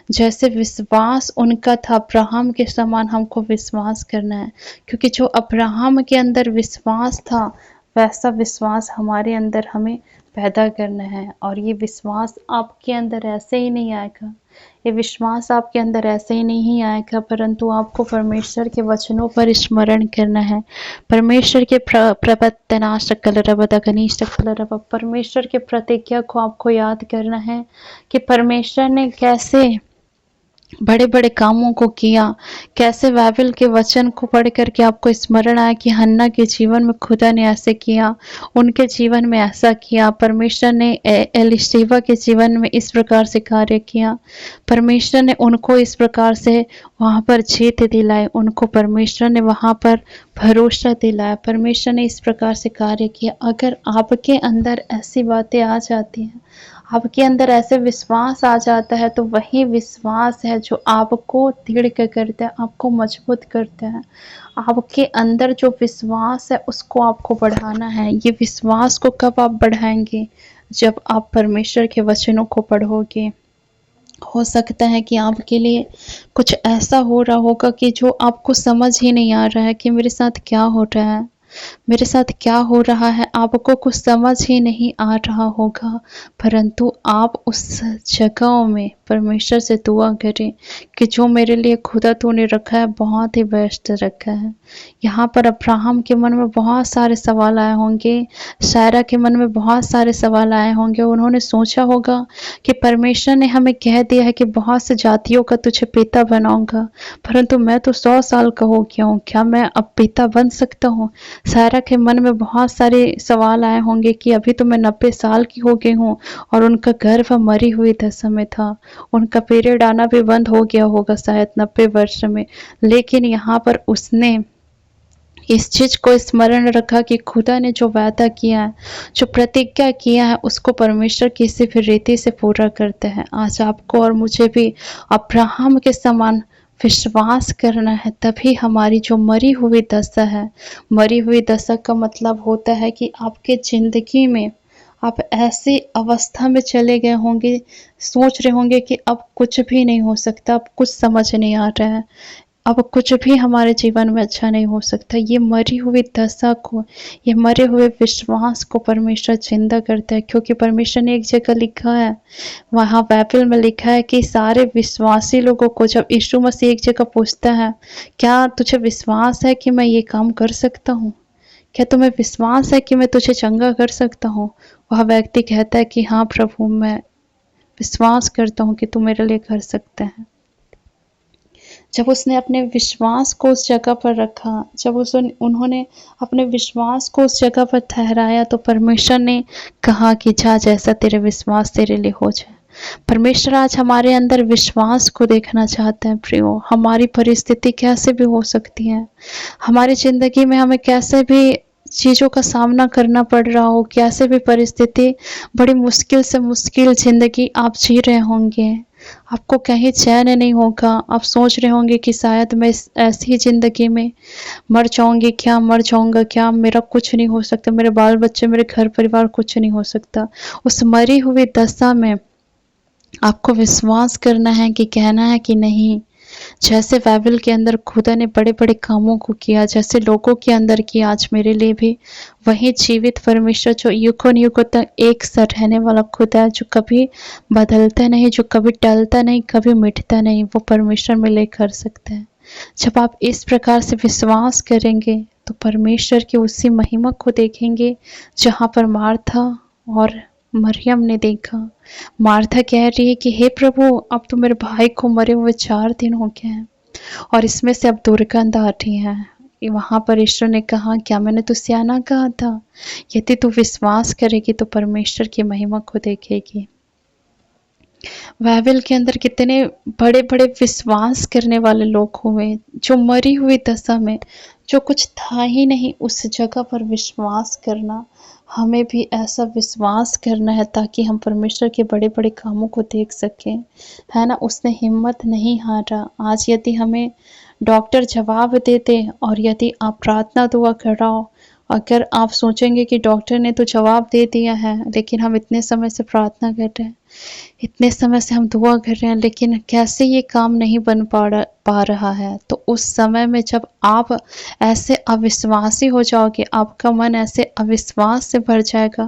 जैसे विश्वास उनका था अब्राहम के समान हमको विश्वास करना है, क्योंकि जो अब्राहम के अंदर विश्वास था वैसा विश्वास हमारे अंदर हमें पैदा करना है। और ये विश्वास आपके अंदर ऐसे ही नहीं आएगा, ये विश्वास आपके अंदर ऐसे ही नहीं आएगा, परंतु आपको परमेश्वर के वचनों पर स्मरण करना है। परमेश्वर के परमेश्वर के प्रतिज्ञा को आपको याद करना है कि परमेश्वर ने कैसे बड़े बड़े कामों को किया, कैसे बाइबल के वचन को पढ़ करके आपको स्मरण आया कि हन्ना के जीवन में खुदा ने ऐसे किया, उनके जीवन में ऐसा किया, परमेश्वर ने एलिशेबा के जीवन में इस प्रकार से कार्य किया, परमेश्वर ने उनको इस प्रकार से वहाँ पर जीत दिलाई, उनको परमेश्वर ने वहाँ पर भरोसा दिलाया, परमेश्वर ने इस प्रकार से कार्य किया। अगर आपके अंदर ऐसी बातें आ जाती हैं, आपके अंदर ऐसे विश्वास आ जाता है, तो वही विश्वास है जो आपको दृढ़ करता है, आपको मजबूत करता है। आपके अंदर जो विश्वास है उसको आपको बढ़ाना है। ये विश्वास को कब आप बढ़ाएंगे? जब आप परमेश्वर के वचनों को पढ़ोगे। हो सकता है कि आपके लिए कुछ ऐसा हो रहा होगा कि जो आपको समझ ही नहीं आ रहा है कि मेरे साथ क्या हो रहा है, मेरे साथ क्या हो रहा है, आपको कुछ समझ ही नहीं आ रहा होगा, परंतु आप उस जगहों में परमेश्वर से दुआ करें कि जो मेरे लिए खुदा तूने रखा है बहुत ही बेस्ट रखा है। यहाँ पर अब्राहम के मन में बहुत सारे सवाल आए होंगे, सारा के मन में बहुत सारे सवाल आए होंगे। उन्होंने सोचा होगा कि परमेश्वर ने हमें कह दिया है कि बहुत से जातियों का तुझे पिता बनाऊंगा, परंतु मैं तो 100 साल का हो गया हूँ, क्या मैं अब पिता बन सकता हूँ? सारा के मन में बहुत सारे सवाल आए होंगे कि अभी तो मैं 90 साल की हो गई हूँ और उनका गर्भ मरी हुई दशा में था, उनका पीरियड आना भी बंद हो गया होगा शायद 90 वर्ष में। लेकिन यहाँ पर उसने इस चीज को स्मरण रखा कि खुदा ने जो वादा किया है, जो प्रतिज्ञा किया है, उसको परमेश्वर किसी भी रीति से पूरा करते हैं। आज आपको और मुझे भी अब्राहम के समान विश्वास करना है, तभी हमारी जो मरी हुई दशा है, मरी हुई दशा का मतलब होता है कि आपके जिंदगी में आप ऐसी अवस्था में चले गए होंगे, सोच रहे होंगे कि अब कुछ भी नहीं हो सकता, अब कुछ समझ नहीं आ रहा है, अब कुछ भी हमारे जीवन में अच्छा नहीं हो सकता। ये मरी हुई दशा को, ये मरे हुए विश्वास को परमेश्वर जिंदा करता है, क्योंकि परमेश्वर ने एक जगह लिखा है, वहाँ बाइबल में लिखा है कि सारे विश्वासी लोगों को जब यीशु मसीह एक जगह पूछता है, क्या तुझे विश्वास है कि मैं ये काम कर सकता हूँ? क्या तुम्हें विश्वास है कि मैं तुझे चंगा कर सकता हूँ? वह व्यक्ति कहता है कि हाँ प्रभु, मैं विश्वास करता हूँ कि तू मेरे लिए कर सकते हैं। जब उसने अपने विश्वास को उस जगह पर रखा, जब उन्होंने अपने विश्वास को उस जगह पर ठहराया, तो परमेश्वर ने कहा कि जा, जैसा तेरे विश्वास तेरे लिए हो जाए। परमेश्वर आज हमारे अंदर विश्वास को देखना चाहते हैं प्रियो। हमारी परिस्थिति कैसे भी हो सकती है, हमारी जिंदगी में हमें कैसे भी चीज़ों का सामना करना पड़ रहा हो, कैसे भी परिस्थिति, बड़ी मुश्किल से मुश्किल जिंदगी आप जी रहे होंगे, आपको कहीं चैन नहीं होगा, आप सोच रहे होंगे कि शायद मैं ऐसी ही जिंदगी में मर जाऊंगी क्या, मर जाऊंगा क्या, मेरा कुछ नहीं हो सकता, मेरे बाल बच्चे, मेरे घर परिवार कुछ नहीं हो सकता। उस मरी हुई दशा में आपको विश्वास करना है कि कहना है कि नहीं, जैसे बाइबल के अंदर खुदा ने बड़े बड़े कामों को किया, जैसे लोगों के अंदर किया, आज मेरे लिए भी वही जीवित परमेश्वर जो युगों युगों तक एक सा रहने वाला खुदा है, जो कभी बदलता नहीं, जो कभी टलता नहीं, कभी मिटता नहीं, वो परमेश्वर में ले कर सकते हैं। जब आप इस प्रकार से विश्वास करेंगे तो परमेश्वर की उसी महिमा को देखेंगे जहाँ पर मार्था और मरियम ने देखा। मार्था कह रही है कि हे प्रभु, अब तो मेरे भाई को मरे हुए 4 दिन हो गए हैं और इसमें से अब दुर्गंध आ रही है। वहां पर ईश्वर ने कहा, क्या मैंने तो सियाना कहा था, यदि तू विश्वास करेगी तो परमेश्वर की महिमा को देखेगी। बाइबल के अंदर कितने बड़े बड़े विश्वास करने वाले लोग हुए, जो मरी हुई दशा में, जो कुछ था ही नहीं, उस जगह पर विश्वास करना। हमें भी ऐसा विश्वास करना है ताकि हम परमेश्वर के बड़े बड़े कामों को देख सकें, है ना। उसने हिम्मत नहीं हारा। आज यदि हमें डॉक्टर जवाब देते और यदि आप प्रार्थना दुआ कराओ, अगर आप सोचेंगे कि डॉक्टर ने तो जवाब दे दिया है लेकिन हम इतने समय से प्रार्थना कर रहे हैं, इतने समय से हम दुआ कर रहे हैं लेकिन कैसे ये काम नहीं बन पा रहा है। तो उस समय में जब आप ऐसे अविश्वासी हो जाओगे, आपका मन ऐसे अविश्वास से भर जाएगा,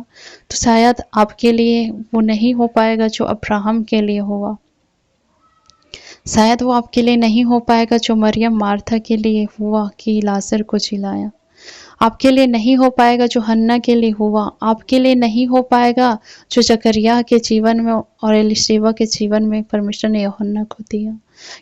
तो शायद आपके लिए वो नहीं हो पाएगा जो अब्राहम के लिए हुआ। शायद वो आपके लिए नहीं हो पाएगा जो मरियम मार्था के लिए हुआ कि लाजर को जिलाया। आपके लिए नहीं हो पाएगा जो हन्ना के लिए हुआ। आपके लिए नहीं हो पाएगा जो जकरिया के जीवन में और एलिशेबा के जीवन में परमेश्वर ने यूहन्ना को दिया,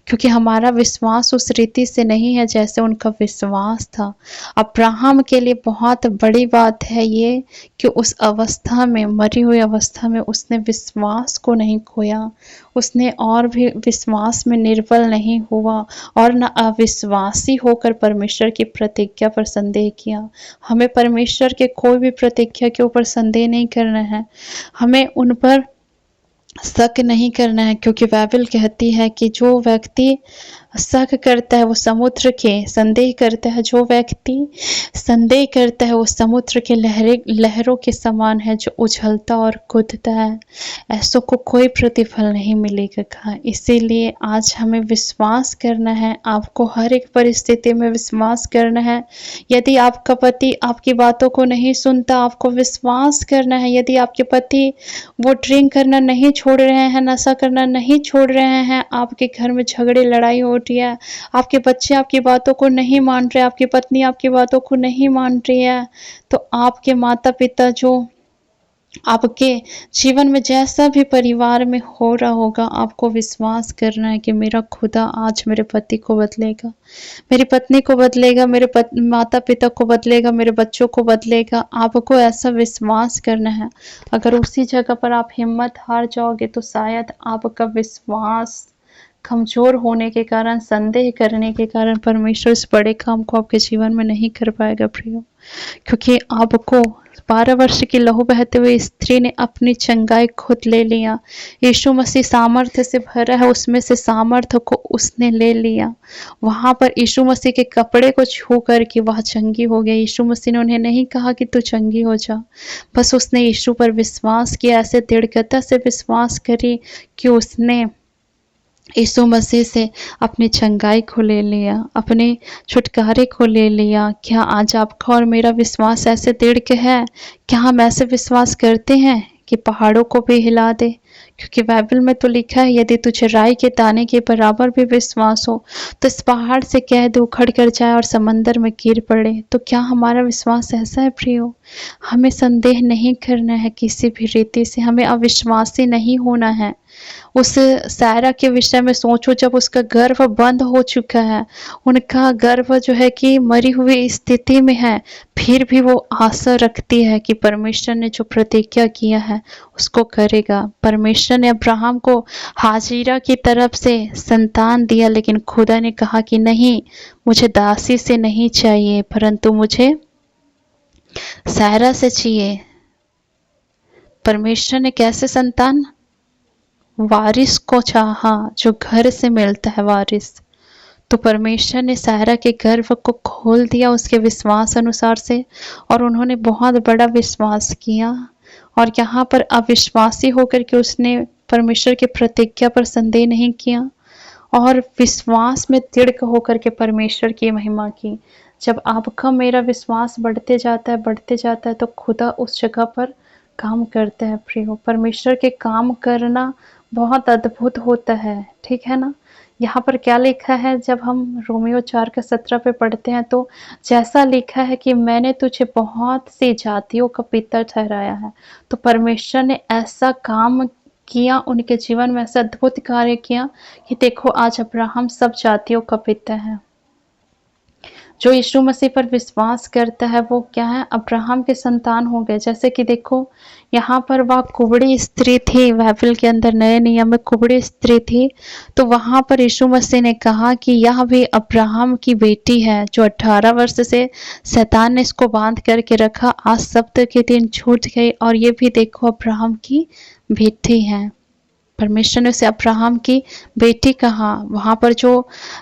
क्योंकि हमारा विश्वास उस रीति से नहीं है जैसे उनका विश्वास था। अब्राहम के लिए बहुत बड़ी बात है ये कि उस अवस्था में, मरी हुई अवस्था में, उसने विश्वास को नहीं खोया, उसने और भी विश्वास में निर्बल नहीं हुआ और न अविश्वासी होकर परमेश्वर की प्रतिज्ञा पर संदेह किया। हमें परमेश्वर के कोई भी प्रतिज्ञा के ऊपर संदेह नहीं करना है, हमें उन पर शक नहीं करना है, क्योंकि बाइबल कहती है कि जो व्यक्ति शक करता है वो समुद्र के, संदेह करता है जो व्यक्ति संदेह करता है वो समुद्र के लहरों के समान है जो उछलता और कूदता है, ऐसों को कोई प्रतिफल नहीं मिलेगा कहा। इसीलिए आज हमें विश्वास करना है, आपको हर एक परिस्थिति में विश्वास करना है। यदि आपका पति आपकी बातों को नहीं सुनता, आपको विश्वास करना है। यदि आपके पति वो ड्रिंक करना नहीं छोड़ रहे हैं, नशा करना नहीं छोड़ रहे हैं, आपके घर में झगड़े लड़ाई हो रही है, आपके बच्चे आपकी बातों को नहीं मान रहे, आपकी पत्नी आपकी बातों को नहीं मान रही है, तो आपके माता पिता जो आपके जीवन में जैसा भी परिवार में हो रहा होगा, आपको विश्वास करना है कि मेरा खुदा आज मेरे पति को बदलेगा, मेरी पत्नी को बदलेगा, मेरे माता पिता को बदलेगा, मेरे बच्चों को बदलेगा। आपको ऐसा विश्वास करना है। अगर उसी जगह पर आप हिम्मत हार जाओगे तो शायद आपका विश्वास कमजोर होने के कारण, संदेह करने के कारण परमेश्वर इस बड़े काम को आपके जीवन में नहीं कर पाएगा प्रियो। क्योंकि आपको 12 वर्ष की लहू बहते हुए स्त्री ने अपनी चंगाई खुद ले लिया। यीशु मसीह सामर्थ्य से भरा है, उसमें से सामर्थ्य को उसने ले लिया। वहां पर यीशु मसीह के कपड़े को छू कर के वह चंगी हो गया। यीशु मसीह ने उन्हें नहीं कहा कि तू चंगी हो जा, बस उसने यीशु पर विश्वास किया, ऐसे दृढ़ता से विश्वास करी कि उसने यीशु मसीह से अपनी चंगाई को ले लिया, अपने छुटकारे को ले लिया। क्या आज आपका और मेरा विश्वास ऐसे दृढ़ है? क्या हम ऐसे विश्वास करते हैं कि पहाड़ों को भी हिला दे? क्योंकि बाइबल में तो लिखा है, यदि तुझे राई के दाने के बराबर भी विश्वास हो तो इस पहाड़ से कह दे उखड़ कर जाए और समंदर में गिर पड़े। तो क्या हमारा विश्वास ऐसा है प्रियो? हमें संदेह नहीं करना है किसी भी रीति से, हमें अविश्वासी नहीं होना है। उस सारा के विषय में सोचो, जब उसका गर्भ बंद हो चुका है, उनका गर्भ जो है कि मरी हुई स्थिति में है, फिर भी वो आशा रखती है कि परमेश्वर ने जो प्रतिज्ञा किया है उसको करेगा। परमेश्वर ने अब्राहम को हाजिरा की तरफ से संतान दिया, लेकिन खुदा ने कहा कि नहीं, मुझे दासी से नहीं चाहिए परंतु मुझे सारा से चाहिए। परमेश्वर ने कैसे संतान? वारिस को चाहा, जो घर से मिलता है वारिस। तो परमेश्वर ने सारा के गर्भ को खोल दिया उसके विश्वास अनुसार से, और उन्होंने बहुत बड़ा विश्वास किया। और यहाँ पर अविश्वासी होकर के उसने परमेश्वर की प्रतिज्ञा पर संदेह नहीं किया और विश्वास में दृढ़ होकर के परमेश्वर की महिमा की। जब आपका मेरा विश्वास बढ़ते जाता है तो खुदा उस जगह पर काम करते हैं प्रियो। परमेश्वर के काम करना बहुत अद्भुत होता है, ठीक है ना। यहाँ पर क्या लिखा है, जब हम रोमियो 4:17 पे पढ़ते हैं तो जैसा लिखा है कि मैंने तुझे बहुत सी जातियों का पिता ठहराया है। तो परमेश्वर ने ऐसा काम किया, उनके जीवन में ऐसा अद्भुत कार्य किया कि देखो आज अब्राहम सब जातियों का पिता है। जो यीशु मसीह पर विश्वास करता है वो क्या है, अब्राहम के संतान हो गए। जैसे कि देखो यहाँ पर वह कुबड़ी स्त्री थी, बाइबल के अंदर नए नियम में कुबड़ी स्त्री थी, तो वहां पर यीशु मसीह ने कहा कि यह भी अब्राहम की बेटी है, जो 18 वर्ष से शैतान ने इसको बांध करके रखा, आज सब्त के दिन छूट गई, और ये भी देखो अब्राहम की बेटी है। परमेश्वर ने उसे अब्राहम की बेटी कहा। वहां पर जो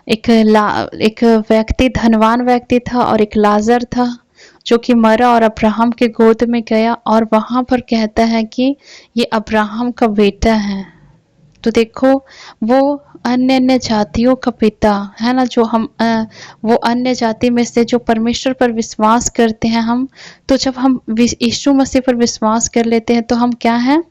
एक व्यक्ति, धनवान व्यक्ति था और एक लाजर था, जो कि मरा और अब्राहम के गोद में गया और वहां पर कहता है कि ये अब्राहम का बेटा है। तो देखो, वो अन्य अन्य जातियों का पिता है ना, जो हम वो अन्य जाति में से जो परमेश्वर पर विश्वास करते हैं हम, तो जब हम यीशु मसीह पर विश्वास कर लेते हैं तो हम क्या हैं,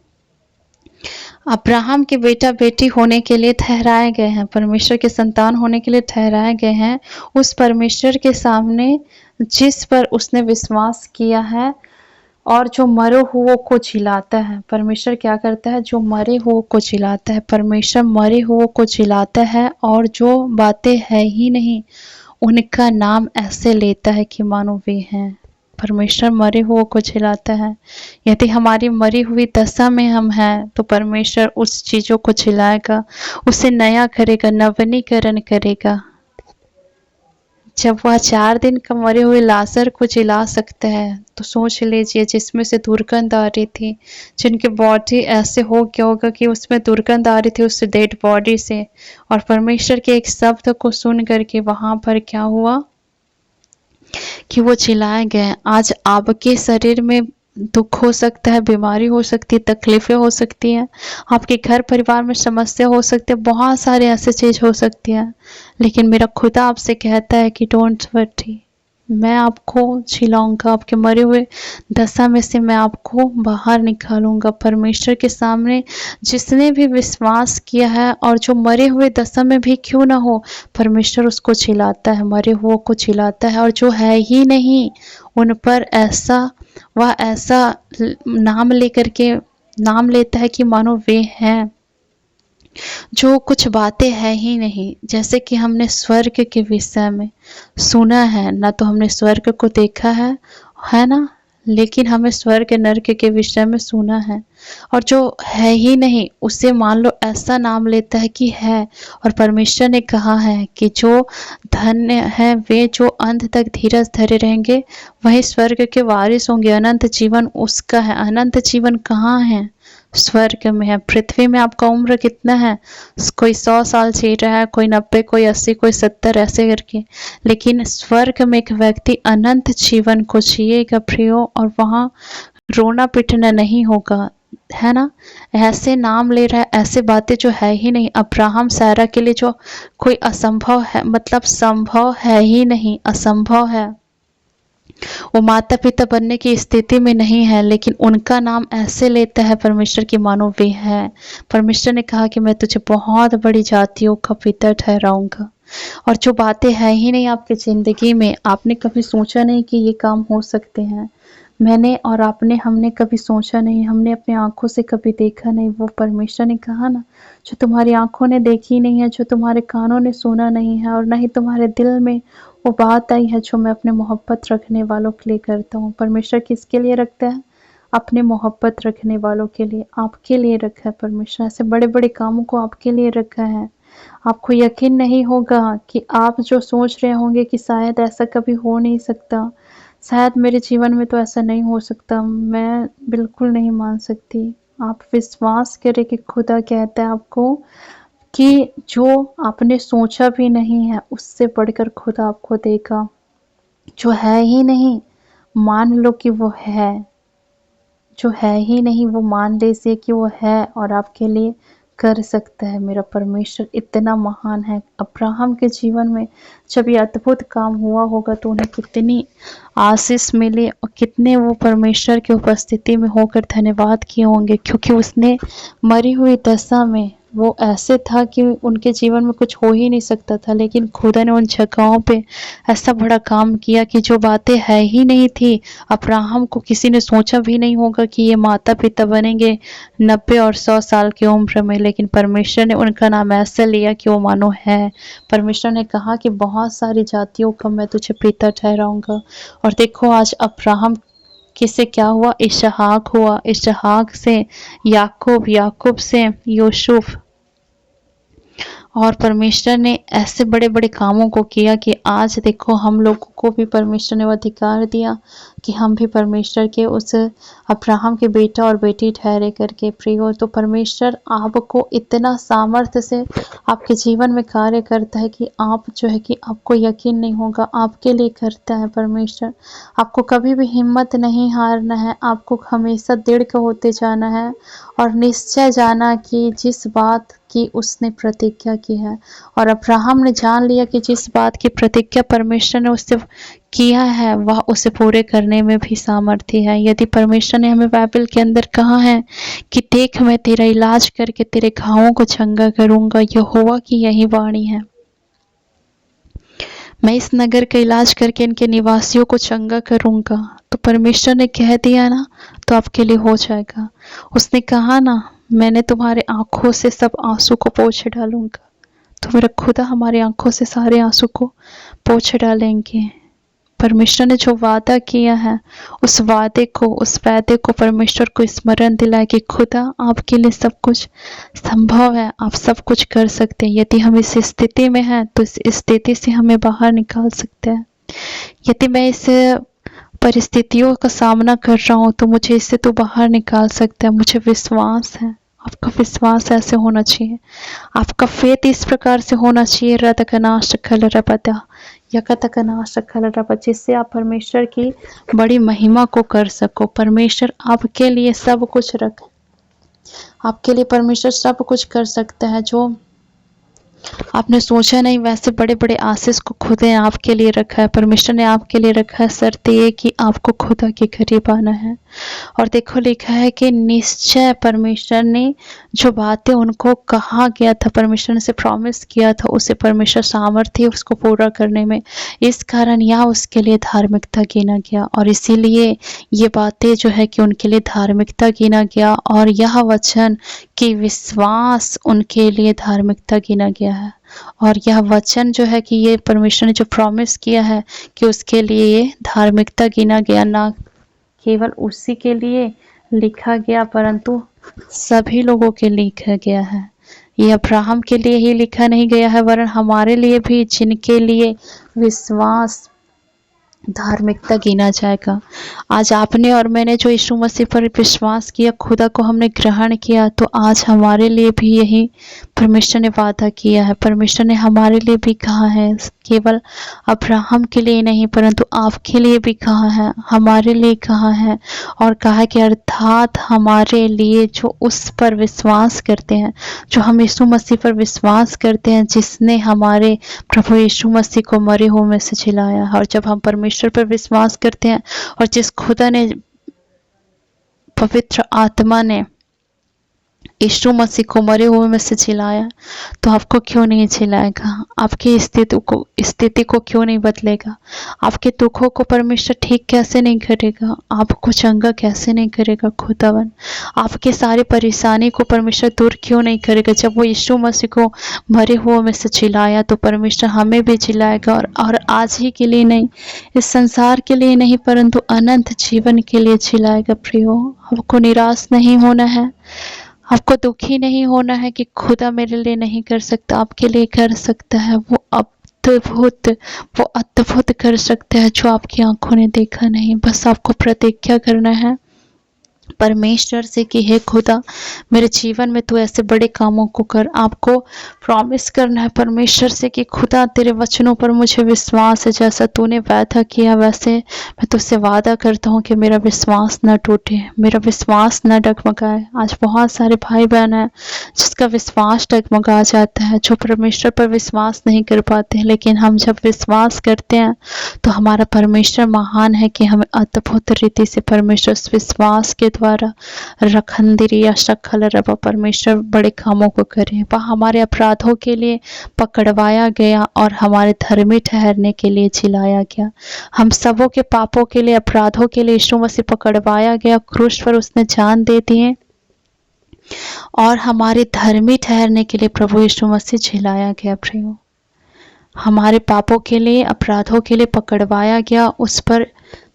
अब्राहम के बेटा बेटी होने के लिए ठहराए गए हैं, परमेश्वर के संतान होने के लिए ठहराए गए हैं। उस परमेश्वर के सामने जिस पर उसने विश्वास किया है, और जो मरे हुओं को जिलाता है, परमेश्वर क्या करता है, जो मरे हुओं को जिलाता है, परमेश्वर मरे हुओं को जिलाता है, और जो बातें है ही नहीं उनका नाम ऐसे लेता है कि मानो वे हैं। परमेश्वर मरे हुओं को जिलाता है। यदि हमारी मरी हुई दशा में हम हैं तो परमेश्वर उस चीजों को जिलाएगा, उसे नया करेगा, नवीनीकरण करेगा। जब वह 4 दिन का मरे हुए लाजर को जिला सकता है तो सोच लीजिए, जिसमें से दुर्गंध आ रही थी, जिनकी बॉडी ऐसे हो गया होगा कि उसमें दुर्गंध आ रही थी उस डेड बॉडी से, और परमेश्वर के एक शब्द को सुन करके वहां पर क्या हुआ कि वो चिल्लाए गए। आज आपके शरीर में दुख हो सकता है, बीमारी हो सकती है, तकलीफें हो सकती हैं, आपके घर परिवार में समस्या हो सकती है, बहुत सारे ऐसे चीज हो सकती हैं, लेकिन मेरा खुदा आपसे कहता है कि डोंट वरी, मैं आपको छिलाऊंगा, आपके मरे हुए दशा में से मैं आपको बाहर निकालूंगा। परमेश्वर के सामने जिसने भी विश्वास किया है, और जो मरे हुए दशा में भी क्यों ना हो, परमेश्वर उसको छिलाता है, मरे हुए को छिलाता है, और जो है ही नहीं उन पर ऐसा वह ऐसा नाम लेकर के नाम लेता है कि मानो वे हैं। जो कुछ बातें है ही नहीं, जैसे कि हमने स्वर्ग के विषय में सुना है ना, तो हमने स्वर्ग को देखा है ना, लेकिन हमें स्वर्ग नर्क के विषय में सुना है, और जो है ही नहीं उसे मान लो ऐसा नाम लेता है कि है। और परमेश्वर ने कहा है कि जो धन्य है वे जो अंत तक धीरज धरे रहेंगे, वही स्वर्ग के वारिस होंगे, अनंत जीवन उसका है। अनंत जीवन कहाँ है, स्वर्ग में है। पृथ्वी में आपका उम्र कितना है, कोई 100 साल जी रहा है, कोई 90, कोई 80, कोई 70 ऐसे करके, लेकिन स्वर्ग में एक व्यक्ति अनंत जीवन को जिएगा प्रियो, और वहां रोना पिटना नहीं होगा, है ना। ऐसे नाम ले रहा है, ऐसे बातें जो है ही नहीं। अब्राहम सारा के लिए जो कोई असंभव है, मतलब संभव है ही नहीं, असंभव है, वो माता पिता बनने की स्थिति में नहीं है, लेकिन उनका नाम ऐसे लेता है परमेश्वर की मानो वे है। परमेश्वर ने कहा कि मैं तुझे बहुत बड़ी जातियों का पिता ठहराऊंगा। और जो बातें है ही नहीं आपकी जिंदगी में, आपने कभी सोचा नहीं कि ये काम हो सकते हैं, मैंने और आपने, हमने कभी सोचा नहीं, हमने अपने आंखों से कभी देखा नहीं, वो परमेश्वर ने कहा ना, जो तुम्हारी आंखों ने देखी नहीं है, जो तुम्हारे कानों ने सुना नहीं है, और न ही तुम्हारे दिल में वो बात आई है, जो मैं अपने मोहब्बत रखने वालों के लिए करता हूँ। परमेश्वर किसके लिए रखता है, अपने मोहब्बत रखने वालों के लिए, आपके लिए रखा है परमेश्वर। ऐसे बड़े बड़े कामों को आपके लिए रखा है। आपको यकीन नहीं होगा कि आप जो सोच रहे होंगे कि शायद ऐसा कभी हो नहीं सकता, शायद मेरे जीवन में तो ऐसा नहीं हो सकता, मैं बिल्कुल नहीं मान सकती। आप विश्वास करें कि खुदा कहता है आपको कि जो आपने सोचा भी नहीं है उससे बढ़कर खुदा आपको देगा। जो है ही नहीं, मान लो कि वो है। जो है ही नहीं वो मान लीजिए कि वो है, और आपके लिए कर सकता है। मेरा परमेश्वर इतना महान है। अब्राहम के जीवन में जब ये अद्भुत काम हुआ होगा तो उन्हें कितनी आशीष मिली, और कितने वो परमेश्वर की उपस्थिति में होकर धन्यवाद किए होंगे, क्योंकि उसने मरी हुई दशा में, वो ऐसे था कि उनके जीवन में कुछ हो ही नहीं सकता था, लेकिन खुदा ने उन जगहों पे ऐसा बड़ा काम किया कि जो बातें है ही नहीं थी, अब्राहम को किसी ने सोचा भी नहीं होगा कि ये माता पिता बनेंगे 90 और 100 साल की उम्र में, लेकिन परमेश्वर ने उनका नाम ऐसा लिया कि वो मानो है। परमेश्वर ने कहा कि बहुत सारी जातियों का मैं तुझे पिता ठहराऊंगा। और देखो आज अब्राहम किसे क्या हुआ, इसहाक हुआ, इसहाक से याकूब, याकूब से यूसुफ, और परमेश्वर ने ऐसे बड़े बड़े कामों को किया कि आज देखो हम लोगों को भी परमेश्वर ने वो अधिकार दिया कि हम भी परमेश्वर के उस अब्राहम के बेटा और बेटी ठहरे करके प्रिय हो। तो परमेश्वर आपको इतना सामर्थ्य से आपके जीवन में कार्य करता है कि आप जो है कि आपको यकीन नहीं होगा, आपके लिए करता है परमेश्वर। आपको कभी भी हिम्मत नहीं हारना है, आपको हमेशा दृढ़ होते जाना है और निश्चय जाना कि जिस बात की उसने प्रतिज्ञा की है। और अब्राहम ने जान लिया कि जिस बात की प्रतिज्ञा परमेश्वर ने उससे किया है वह उसे पूरे करने में भी सामर्थ्य है। यदि परमेश्वर ने हमें बाइबल के अंदर कहा है कि देख मैं तेरा इलाज करके तेरे घावों को चंगा करूंगा, यहोवा की यही वाणी है। मैं इस नगर का इलाज करके इनके निवासियों को चंगा करूंगा। तो परमेश्वर ने कह दिया ना, तो आपके लिए हो जाएगा। उसने कहा ना, मैंने तुम्हारे आंखों से सब आंसू को पोंछ डालूंगा। तो मेरा खुदा हमारी आंखों से सारे आंसू को पोंछ डालेंगे। परमेश्वर ने जो वादा किया है उस वादे को परमेश्वर को स्मरण दिलाए कि खुदा आपके लिए सब कुछ संभव है, आप सब कुछ कर सकते हैं। यदि हम इस स्थिति में हैं तो इस स्थिति से हमें बाहर निकाल सकते हैं। यदि मैं इस परिस्थितियों का सामना कर रहा हूँ तो मुझे इससे तो बाहर निकाल सकता है। मुझे विश्वास है। आपका विश्वास ऐसे होना चाहिए, आपका फेथ इस प्रकार से होना चाहिए जिससे आप परमेश्वर की बड़ी महिमा को कर सको। परमेश्वर आपके लिए सब कुछ आपके लिए परमेश्वर सब कुछ कर सकता है। जो आपने सोचा नहीं वैसे बड़े बड़े आशीष को खुदा ने आपके लिए रखा है। परमेश्वर ने आपके लिए रखा है, शर्त ये कि आपको खुदा के करीब आना है। और देखो लिखा है कि निश्चय परमेश्वर ने जो बातें उनको कहा गया था, परमेश्वर ने से प्रॉमिस किया था, उसे परमेश्वर सामर्थ्य उसको पूरा करने में। इस कारण यह उसके लिए धार्मिकता गिना गया और इसीलिए ये बातें जो है कि उनके लिए धार्मिकता गिना गया और यह वचन कि विश्वास उनके लिए धार्मिकता गिना गया है। और यह वचन जो है कि ये परमेश्वर ने जो प्रॉमिस किया है कि उसके लिए ये धार्मिकता गिना गया, ना केवल उसी के लिए लिखा गया परंतु सभी लोगों के लिखा गया है। ये अब्राहम के लिए ही लिखा नहीं गया है वरन हमारे लिए भी, जिनके लिए विश्वास धार्मिकता गिना जाएगा। आज आपने और मैंने जो यीशु मसीह पर विश्वास किया, खुदा को हमने ग्रहण किया, तो आज हमारे लिए भी यही परमेश्वर ने वादा किया है। परमेश्वर ने हमारे लिए भी कहा है, केवल अब्राहम के लिए नहीं परंतु आपके लिए भी कहा है, हमारे लिए कहा है। और कहा कि अर्थात हमारे लिए जो उस पर विश्वास करते हैं, जो हम यीशु मसीह पर विश्वास करते हैं, जिसने हमारे प्रभु यीशु मसीह को मरे हुए में से जिलाया। और जब हम परमेश्वर पर विश्वास करते हैं और जिस खुदा ने, पवित्र आत्मा ने यीशु मसीह को मरे हुए में से जिलाया, तो आपको क्यों नहीं जिलाएगा? आपकी स्थिति को क्यों नहीं बदलेगा? आपके दुखों को परमेश्वर ठीक कैसे नहीं करेगा? आपको चंगा कैसे नहीं करेगा खुदावन? आपके सारे परेशानी को परमेश्वर दूर क्यों नहीं करेगा? जब वो यीशु मसीह को मरे हुए में से जिलाया तो परमेश्वर हमें भी जिलाएगा। और आज ही के लिए नहीं, इस संसार के लिए नहीं परंतु अनंत जीवन के लिए जिलाएगा। प्रियो, आपको निराश नहीं होना है, आपको दुखी नहीं होना है कि खुदा मेरे लिए नहीं कर सकता, आपके लिए कर सकता है। वो अद्भुत कर सकता है जो आपकी आंखों ने देखा नहीं। बस आपको प्रतिज्ञा करना है परमेश्वर से कि हे खुदा, मेरे जीवन में तू ऐसे बड़े कामों को कर। आपको प्रॉमिस करना है परमेश्वर से कि खुदा तेरे वचनों पर मुझे विश्वास है, जैसा तूने वादा किया वैसे मैं तुझसे वादा करता हूँ कि मेरा विश्वास न टूटे, मेरा विश्वास न डगमगाए। आज बहुत सारे भाई बहन हैं जिसका विश्वास डगमगा जाता है, जो परमेश्वर पर विश्वास नहीं कर पाते हैं। लेकिन हम जब विश्वास करते हैं तो हमारा परमेश्वर महान है कि हमें अद्भुत रीति से परमेश्वर विश्वास के द्वारा रखंदिरी या शखल रबा परमेश्वर बड़े कामों को करे। वह हमारे अपराधों के लिए पकड़वाया गया और हमारे धर्मी ठहरने के लिए जिलाया गया। हम सबों के पापों के लिए, अपराधों के लिए यीशु मसीह पकड़वाया गया, क्रूस पर उसने जान दे दिए और हमारे धर्मी ठहरने के लिए प्रभु यीशु मसीह जिलाया गया। प्रियो, हमारे पापों के लिए, अपराधों के लिए पकड़वाया गया, उस पर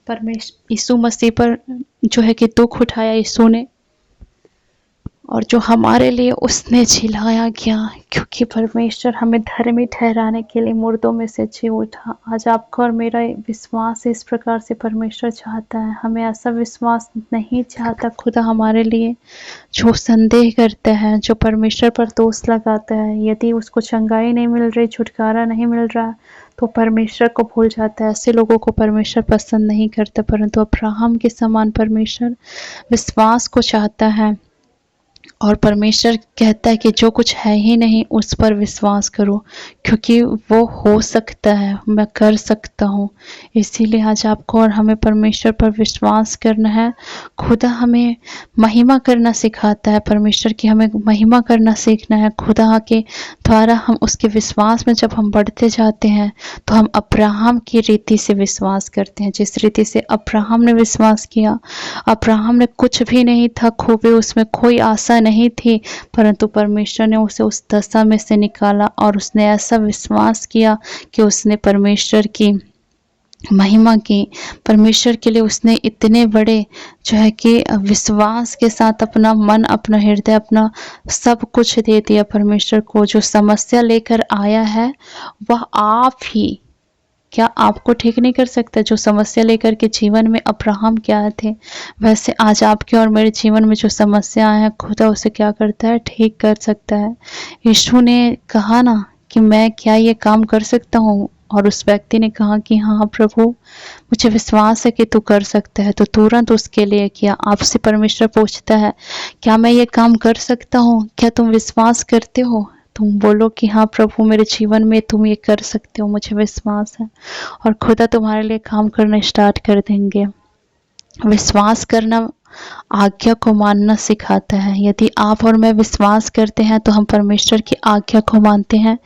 परमेश्वर यीशु मसीह पर जो है कि दुख उठाया यीशु ने, और जो हमारे लिए उसने झिलाया गया, क्योंकि परमेश्वर हमें धर्मी ठहराने के लिए मुर्दों में से जी उठा। आज आपका और मेरा विश्वास इस प्रकार से परमेश्वर चाहता है। हमें ऐसा विश्वास नहीं चाहता खुदा हमारे लिए जो संदेह करता है, जो परमेश्वर पर दोष लगाता है, यदि उसको चंगाई नहीं मिल रही, छुटकारा नहीं मिल रहा, तो परमेश्वर को भूल जाता है। ऐसे लोगों को परमेश्वर पसंद नहीं करता, परंतु अब्राहम के समान परमेश्वर विश्वास को चाहता है। और परमेश्वर कहता है कि जो कुछ है ही नहीं उस पर विश्वास करो, क्योंकि वो हो सकता है, मैं कर सकता हूँ। इसीलिए आज आपको और हमें परमेश्वर पर विश्वास करना है। खुदा हमें महिमा करना सिखाता है, परमेश्वर की हमें महिमा करना सीखना है। खुदा के द्वारा हम उसके विश्वास में जब हम बढ़ते जाते हैं तो हम अब्राहम की रीति से विश्वास करते हैं, जिस रीति से अब्राहम ने विश्वास किया। अब्राहम ने कुछ भी नहीं था खूबे, उसमें कोई आशा नहीं थी, परंतु परमेश्वर ने उसे उस दशा में से निकाला और उसने ऐसा विश्वास किया कि उसने परमेश्वर की महिमा की। परमेश्वर के लिए उसने इतने बड़े जो है कि विश्वास के साथ अपना मन, अपना हृदय, अपना सब कुछ दे दिया परमेश्वर को। जो समस्या लेकर आया है वह आप ही, क्या आपको ठीक नहीं कर सकता? जो समस्या लेकर के जीवन में अब्राहम के आए थे, वैसे आज आपके और मेरे जीवन में जो समस्या है खुदा उसे क्या करता है? ठीक कर सकता है। यीशु ने कहा ना कि मैं क्या ये काम कर सकता हूँ, और उस व्यक्ति ने कहा कि हाँ प्रभु, मुझे विश्वास है कि तू कर सकता है, तो तुरंत उसके लिए किया। आपसे परमेश्वर पूछता है, क्या मैं ये काम कर सकता हूँ? क्या तुम विश्वास करते हो? तुम बोलो कि हाँ प्रभु, मेरे जीवन में तुम ये कर सकते हो, मुझे विश्वास है, और खुदा तुम्हारे लिए काम करना स्टार्ट कर देंगे। विश्वास करना आज्ञा को मानना सिखाता है। यदि आप और मैं विश्वास करते हैं तो हम परमेश्वर की आज्ञा को मानते हैं,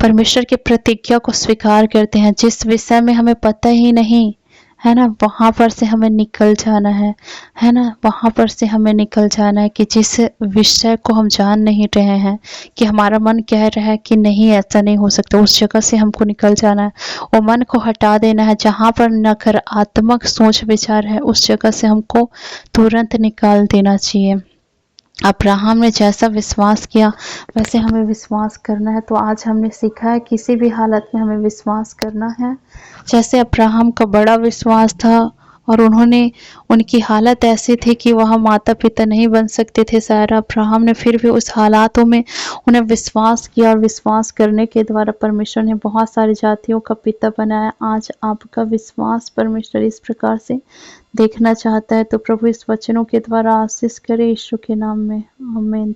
परमेश्वर की प्रतिज्ञा को स्वीकार करते हैं। जिस विषय में हमें पता ही नहीं है ना, वहाँ पर से हमें निकल जाना है ना, वहाँ पर से हमें निकल जाना है कि जिस विषय को हम जान नहीं रहे हैं, कि हमारा मन कह रहा है कि नहीं ऐसा नहीं हो सकता, उस जगह से हमको निकल जाना है। वो मन को हटा देना है, जहाँ पर नकारात्मक सोच विचार है उस जगह से हमको तुरंत निकाल देना चाहिए। अब्राहम ने जैसा विश्वास किया वैसे हमें विश्वास करना है। तो आज हमने सीखा है किसी भी हालत में हमें विश्वास करना है। जैसे अब्राहम का बड़ा विश्वास था, और उनकी हालत ऐसी थी कि वह माता पिता नहीं बन सकते थे सारा, अब्राहम ने फिर भी उस हालातों में उन्हें विश्वास किया, और विश्वास करने के द्वारा परमेश्वर ने बहुत सारी जातियों का पिता बनाया। आज आपका विश्वास परमेश्वर इस प्रकार से देखना चाहता है, तो प्रभु इस वचनों के द्वारा आशीष करे, यीशु के नाम में, आमीन।